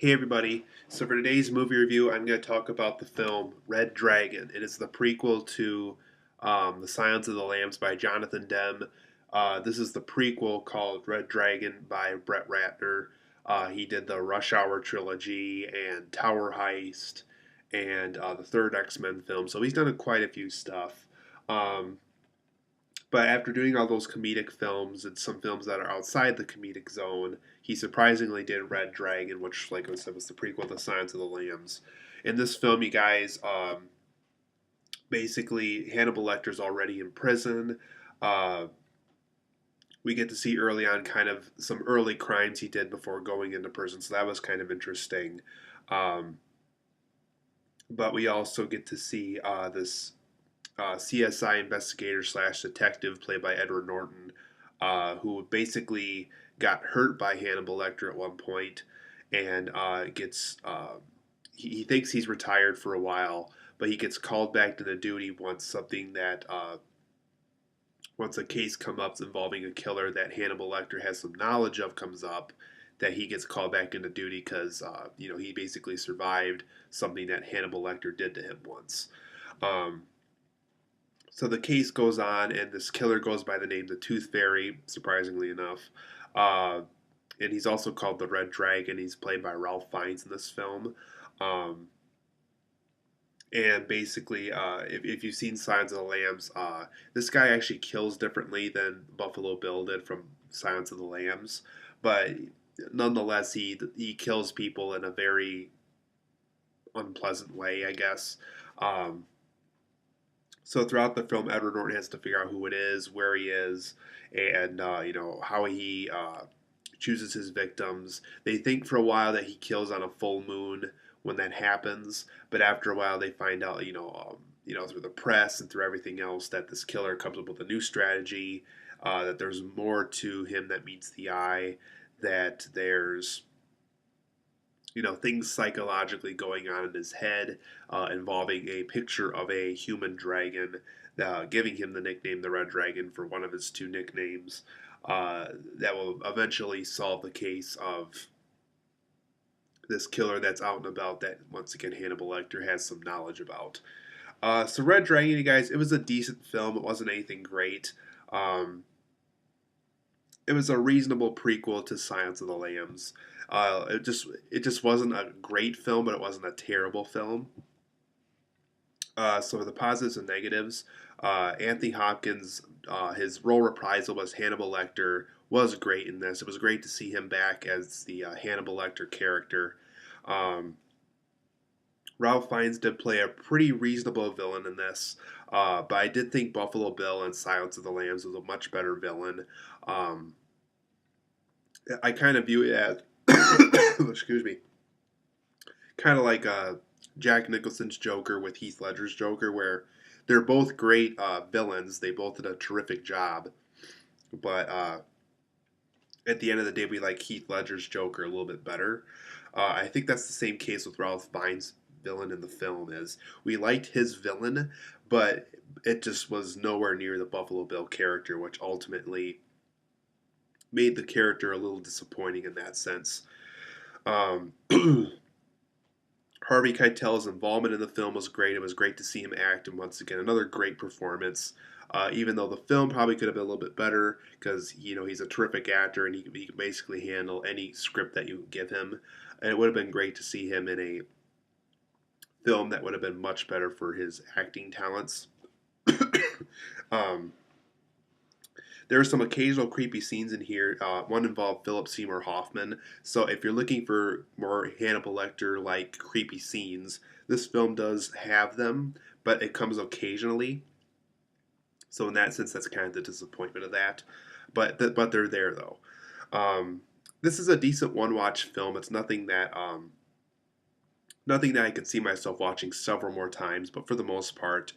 Hey everybody, so for today's movie review, I'm going to talk about the film Red Dragon. It is the prequel to The Silence of the Lambs by Jonathan Demme. This is the prequel called Red Dragon by Brett Ratner. He did the Rush Hour trilogy and Tower Heist and the third X-Men film, so he's done quite a few stuff. Um, but after doing all those comedic films and some films that are outside the comedic zone, he surprisingly did Red Dragon, which, like I said, was the prequel to Silence of the Lambs. In this film, you guys, basically, Hannibal Lecter's already in prison. Uh, we get to see early on kind of some early crimes he did before going into prison, so that was kind of interesting. Um, but we also get to see this CSI investigator slash detective played by Edward Norton, who basically got hurt by Hannibal Lecter at one point, and gets he thinks he's retired for a while, but he gets called back to the duty once a case comes up involving a killer that Hannibal Lecter has some knowledge of comes up. That he gets called back into duty because he basically survived something that Hannibal Lecter did to him once. Um, so the case goes on, and this killer goes by the name the Tooth Fairy, surprisingly enough. Uh, and he's also called the Red Dragon. He's played by Ralph Fiennes in this film. Um, and basically, if you've seen Silence of the Lambs, this guy actually kills differently than Buffalo Bill did from Silence of the Lambs. But nonetheless, he kills people in a very unpleasant way, I guess. Um, So throughout the film, Edward Norton has to figure out who it is, where he is, and how he chooses his victims. They think for a while that he kills on a full moon when that happens, but after a while they find out, through the press and through everything else, that this killer comes up with a new strategy. That there's more to him that meets the eye. That there's things psychologically going on in his head involving a picture of a human dragon, giving him the nickname the Red Dragon for one of his two nicknames. That will eventually solve the case of this killer that's out and about that, once again, Hannibal Lecter has some knowledge about. So Red Dragon, you guys, it was a decent film. It wasn't anything great. Um, it was a reasonable prequel to Silence of the Lambs. It just wasn't a great film, but it wasn't a terrible film. So the positives and negatives, Anthony Hopkins, his role reprisal as Hannibal Lecter was great in this. It was great to see him back as the Hannibal Lecter character. Um, Ralph Fiennes did play a pretty reasonable villain in this, but I did think Buffalo Bill in Silence of the Lambs was a much better villain. Um, I kind of view it as, excuse me, kind of like Jack Nicholson's Joker with Heath Ledger's Joker, where they're both great villains. They both did a terrific job, but at the end of the day, we like Heath Ledger's Joker a little bit better. I think that's the same case with Ralph Fiennes' villain in the film. Is we liked his villain, but it just was nowhere near the Buffalo Bill character, which ultimately made the character a little disappointing in that sense. Um, Harvey Keitel's involvement in the film was great. It was great to see him act, and once again, another great performance. Even though the film probably could have been a little bit better, because he's a terrific actor and he can basically handle any script that you give him, and it would have been great to see him in a film that would have been much better for his acting talents. um, there are some occasional creepy scenes in here. One involved Philip Seymour Hoffman. So if you're looking for more Hannibal Lecter-like creepy scenes, this film does have them, but it comes occasionally. So in that sense, that's kind of the disappointment of that. But they're there though. Um, this is a decent one-watch film. It's nothing that I could see myself watching several more times, but for the most part,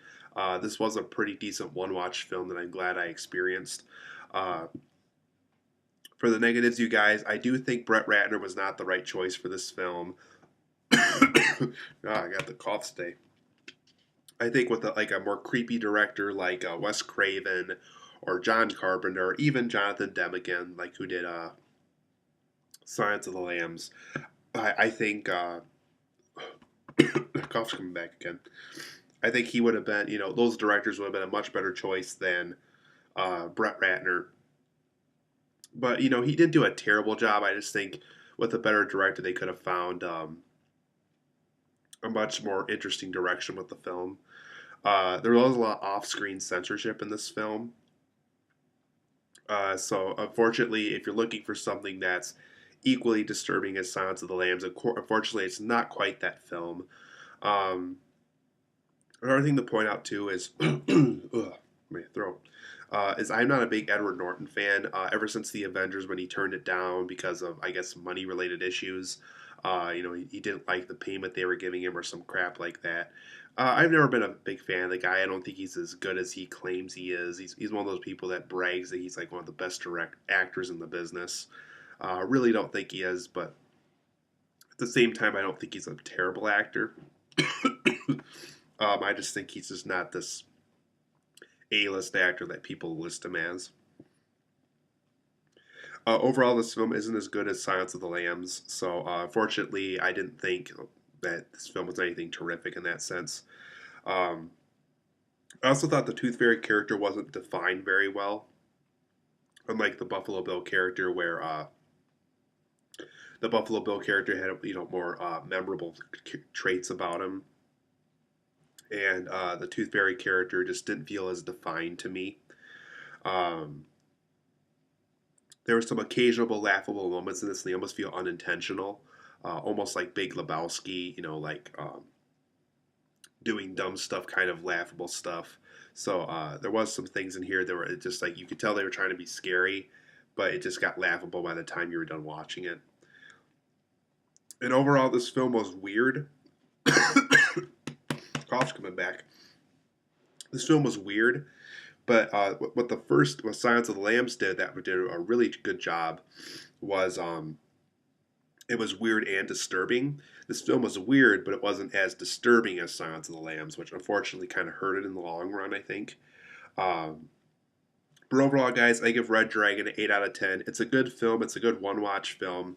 this was a pretty decent one-watch film that I'm glad I experienced. Uh, for the negatives, you guys, I do think Brett Ratner was not the right choice for this film. I got the cough today. I think with a more creepy director like Wes Craven or John Carpenter, or even Jonathan Demme again, like who did Silence of the Lambs, I think cough's coming back again. I think he would have been, those directors would have been a much better choice than Brett Ratner. But he didn't do a terrible job. I just think with a better director, they could have found a much more interesting direction with the film. There was a lot of off-screen censorship in this film. So unfortunately, if you're looking for something that's equally disturbing as Silence of the Lambs, unfortunately, it's not quite that film. Um, Another thing to point out too is, ugh, my throat. Is I'm not a big Edward Norton fan. Ever since the Avengers, when he turned it down because of, I guess, money-related issues, he didn't like the payment they were giving him or some crap like that. I've never been a big fan of the guy. I don't think he's as good as he claims he is. He's one of those people that brags that he's like one of the best direct actors in the business. Really don't think he is, but at the same time, I don't think he's a terrible actor. I just think he's just not this A-list actor that people list him as. Overall, this film isn't as good as Silence of the Lambs, so unfortunately, I didn't think that this film was anything terrific in that sense. Um, I also thought the Tooth Fairy character wasn't defined very well, unlike the Buffalo Bill character, where the Buffalo Bill character had more memorable traits about him, and the Tooth Fairy character just didn't feel as defined to me. Um, there were some occasional laughable moments in this, and they almost feel unintentional, almost like Big Lebowski, like doing dumb stuff, kind of laughable stuff. So there was some things in here that were just like you could tell they were trying to be scary, but it just got laughable by the time you were done watching it. And overall, this film was weird. Cough's coming back. This film was weird, but what Silence of the Lambs did a really good job was it was weird and disturbing. This film was weird, but it wasn't as disturbing as Silence of the Lambs, which unfortunately kind of hurt it in the long run, I think. Um, but overall, guys, I give Red Dragon an 8 out of 10. It's a good film. It's a good one-watch film.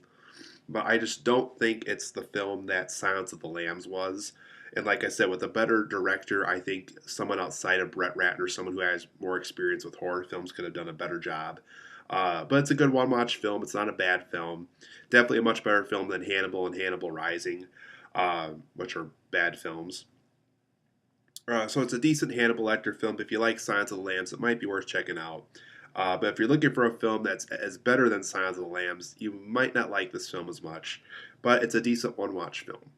But I just don't think it's the film that Silence of the Lambs was. And like I said, with a better director, I think someone outside of Brett Ratner, someone who has more experience with horror films, could have done a better job. But it's a good one-watch film. It's not a bad film. Definitely a much better film than Hannibal and Hannibal Rising, which are bad films. So it's a decent Hannibal Lecter film. If you like Silence of the Lambs, it might be worth checking out. But if you're looking for a film that's as better than Silence of the Lambs, you might not like this film as much. But it's a decent one-watch film.